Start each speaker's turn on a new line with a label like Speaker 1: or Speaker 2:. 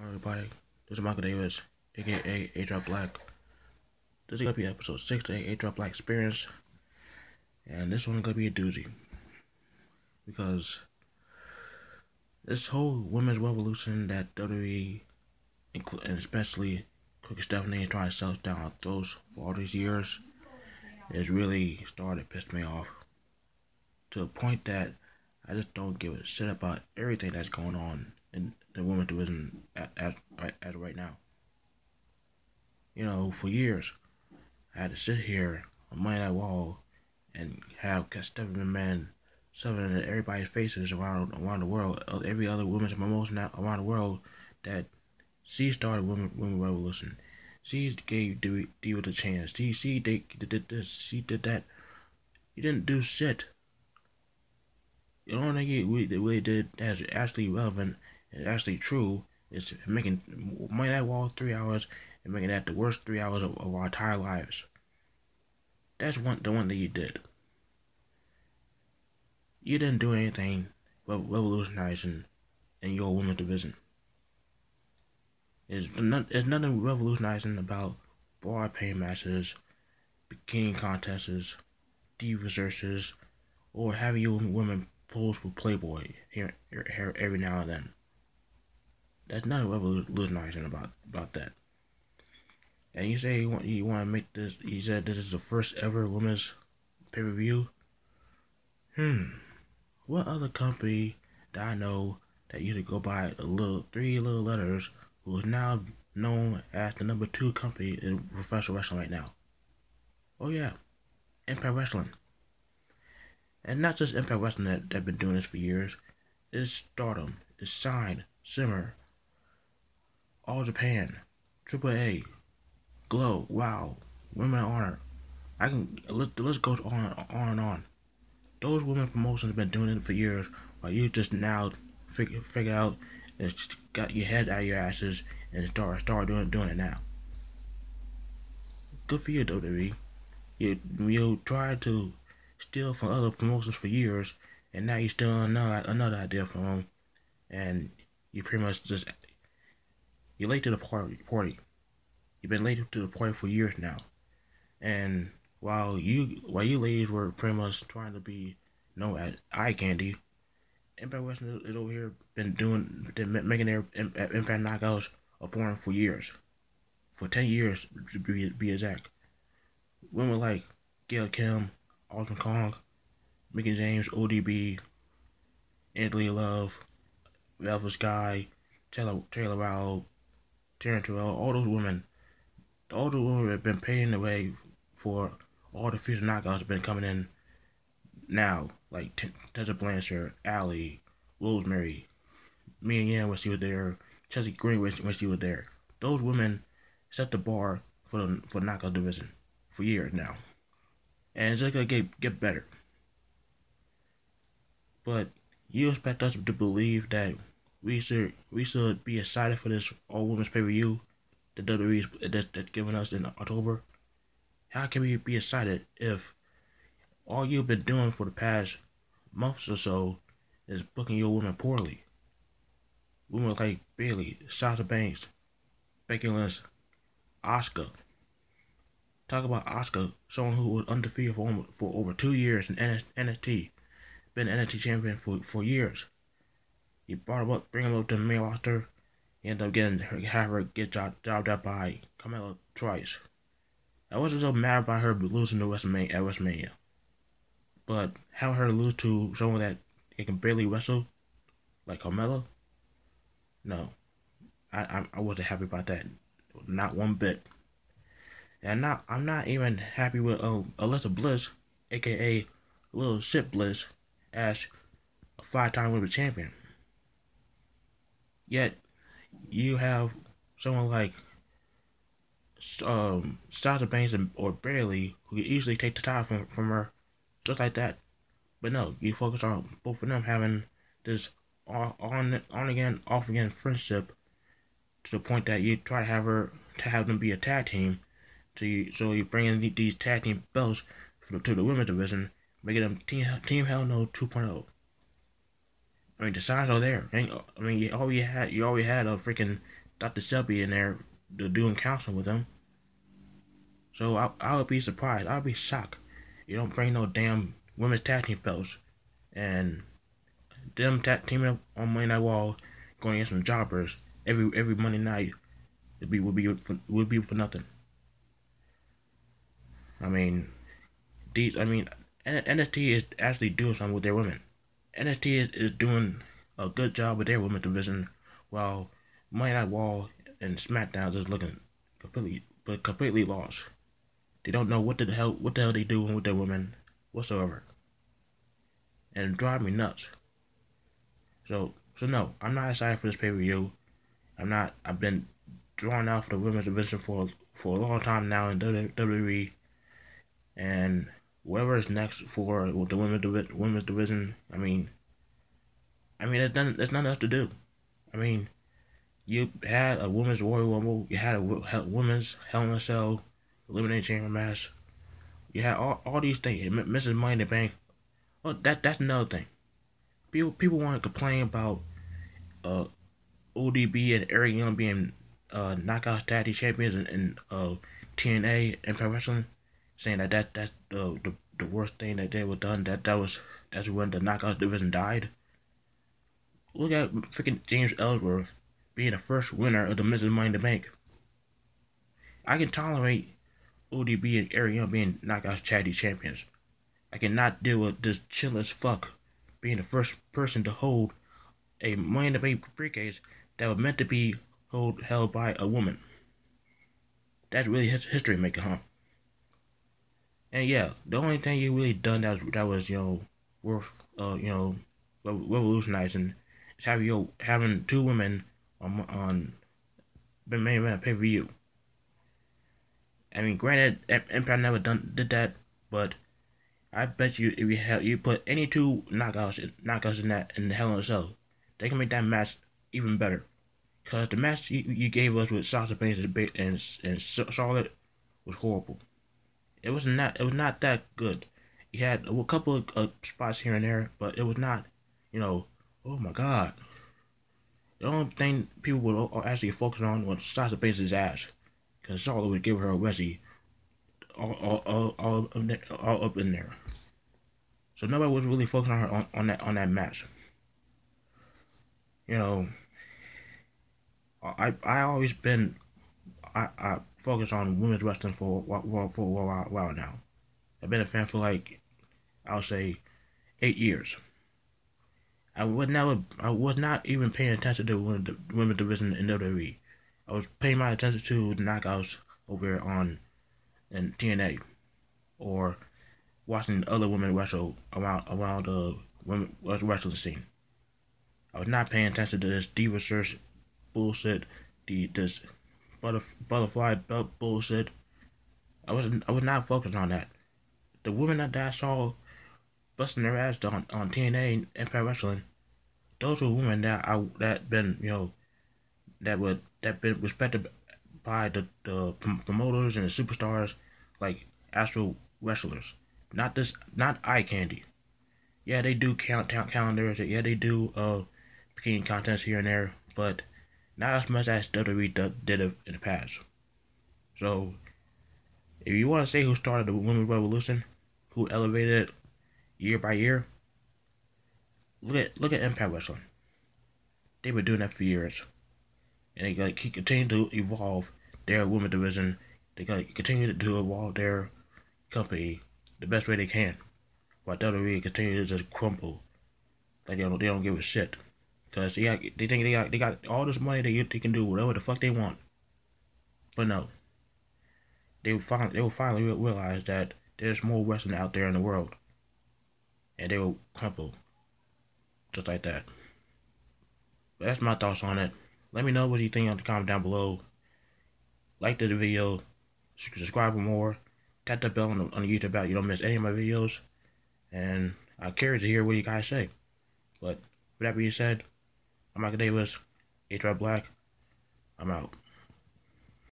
Speaker 1: Everybody, this is Michael Davis, aka A-Drop Black. This is gonna be episode 6 of the A-Drop Black Experience, and this one's gonna be a doozy. Because this whole women's revolution that WWE, and especially Quick Stephanie, trying to sell us down our throats for all these years, is really starting to piss me off. To a point that I just don't give a shit about everything that's going on in the women's division as right now. You know, for years, I had to sit here on Monday Night Wall and have Stephanie McMahon shoving in everybody's faces around the world, every other women's promotion around the world, that she started women revolution. She gave Diva the chance. She did this. She did that. You didn't do shit. The only thing we did that's actually relevant and actually true is making Monday Night Wall 3 hours and making that the worst 3 hours of our entire lives. That's the one thing you did. You didn't do anything revolutionizing in your women's division. There's nothing revolutionizing about broad pain matches, bikini contests, diva searches, or having your women pose with Playboy here every now and then. There's nothing revolutionizing about that. And you say you want to make this. You said this is the first ever women's pay-per-view. What other company that I know that used to go by three little letters, who is now known as the number 2 company in professional wrestling right now? Oh yeah, Impact Wrestling. And not just Impact Wrestling that been doing this for years. It's Stardom, it's Shine, Simmer, All Japan, AAA, Glow, Wow, Women of Honor. The list goes on and on. Those women promotions have been doing it for years, while you just now figure out and got your head out of your asses and start doing it now. Good for you, WWE. You tried to steal from other promotions for years, and now you steal another idea from them, and you pretty much you're late to the party. You've been late to the party for years now, and while you ladies were pretty much trying to be known as eye candy, Impact Wrestling is over here been making their Impact knockouts a porn for years, for 10 years to be exact. Women like Gail Kim, Austin Kong, Mickey James, ODB, Anthony Love, Velvet Sky, Taylor Rowell, Taryn Terrell, all those women have been paving the way for all the future knockouts have been coming in now, like Tessa Blanchard, Allie, Rosemary, Mia Yim when she was there, Chelsea Green when she was there. Those women set the bar for the knockout division for years now, and it's just gonna get better. But you expect us to believe that we should be excited for this all women's pay-per-view that WWE that's giving us in October? How can we be excited if all you've been doing for the past months or so is booking your women poorly? Women like Bayley, Sasha Banks, Becky Lynch, Asuka. Talk about Asuka, someone who was undefeated for over 2 years in NXT, been NXT champion for years. You brought him up, bring him up to the main roster, you end up have her get jobbed out by Carmella twice. I wasn't so mad about her losing to WrestleMania, but having her lose to someone that can barely wrestle, like Carmella, no, I wasn't happy about that, not one bit. And I'm not even happy with Alexa Bliss, aka Little Shit Bliss, as a 5-time women's champion. Yet you have someone like Sasha Banks or Bayley who could easily take the title from her just like that. But no, you focus on both of them having this on again, off again friendship, to the point that you try to have them be a tag team. So you bring in these tag team belts to the women's division, making them Team Hell No 2.0. I mean, the signs are there. You already had a freaking Dr. Shelby in there doing counseling with them. So I would be surprised. I would be shocked. You don't bring no damn women's tag team belts and them teaming up on Monday Night Raw, going against some jobbers every Monday night. Would be for nothing. I mean, NXT is actually doing something with their women. NXT is doing a good job with their women's division, while Monday Night Raw and SmackDown is looking completely lost. They don't know what the hell they doing with their women whatsoever, and it drives me nuts. So no, I'm not excited for this pay-per-view. I'm not. I've been drawn out for the women's division for a long time now in WWE, and whatever is next for the women's division, I mean, there's nothing else to do. I mean, you had a women's Royal Rumble, you had a women's Hell in a Cell eliminating chamber match, you had all these things. Mrs. Money in the Bank. Oh, that's another thing. People want to complain about ODB and Eric Young being knockout tag team champions in TNA and Pro Wrestling, saying that's the worst thing that they were done. That's when the knockout division died. Look at freaking James Ellsworth being the first winner of the Mrs. Money in the Bank. I can tolerate ODB and Eric Young being knockout tag team champions. I cannot deal with this chill as fuck being the first person to hold a Money in the Bank briefcase that was meant to be held by a woman. That's really history making, huh? And yeah, the only thing you really done that was worth revolutionizing is having two women on the main event pay per view. I mean, granted, Empire never did that, but I bet you if you put any two knockouts in the Hell in a Cell, they can make that match even better. Cause the match you gave us with Sasha Banks and Charlotte was horrible. It was not that good. You had a couple of spots here and there, but it was not, oh my god. The only thing people would actually focus on was Sasha Banks' ass, cause Charlotte would give her a Wesley all up in there. So nobody was really focusing on her on that match. I always been I focus on women's wrestling for a while now. I've been a fan for I'll say 8 years. I was not even paying attention to the women's division in WWE. I was paying my attention to the knockouts over on in TNA, or watching other women wrestle around the women wrestling scene. I was not paying attention to this diva search bullshit, this butterfly belt bullshit. I was not focused on that. The women that I saw busting their ass on TNA and Empire Wrestling, those were women that been respected by the promoters and the superstars, like actual wrestlers. Not eye candy. Yeah, they do calendars. Yeah, they do bikini contests here and there, but not as much as WWE did in the past. So, if you want to say who started the women's revolution, who elevated it year by year, look at Impact Wrestling. They've been doing that for years, and they gotta continue to evolve their women's division. They gotta continue to evolve their company the best way they can, while WWE continue to just crumble like they don't give a shit. Cause they think they got all this money they can do whatever the fuck they want. But no. They will finally realize that there's more wrestling out there in the world. And they will crumble. Just like that. But that's my thoughts on it. Let me know what you think in the comment down below. Like the video. Subscribe for more. Tap the bell on the YouTube app. You don't miss any of my videos. And I'm curious to hear what you guys say. But with that being said, I'm Michael Davis, H.R. Black. I'm out.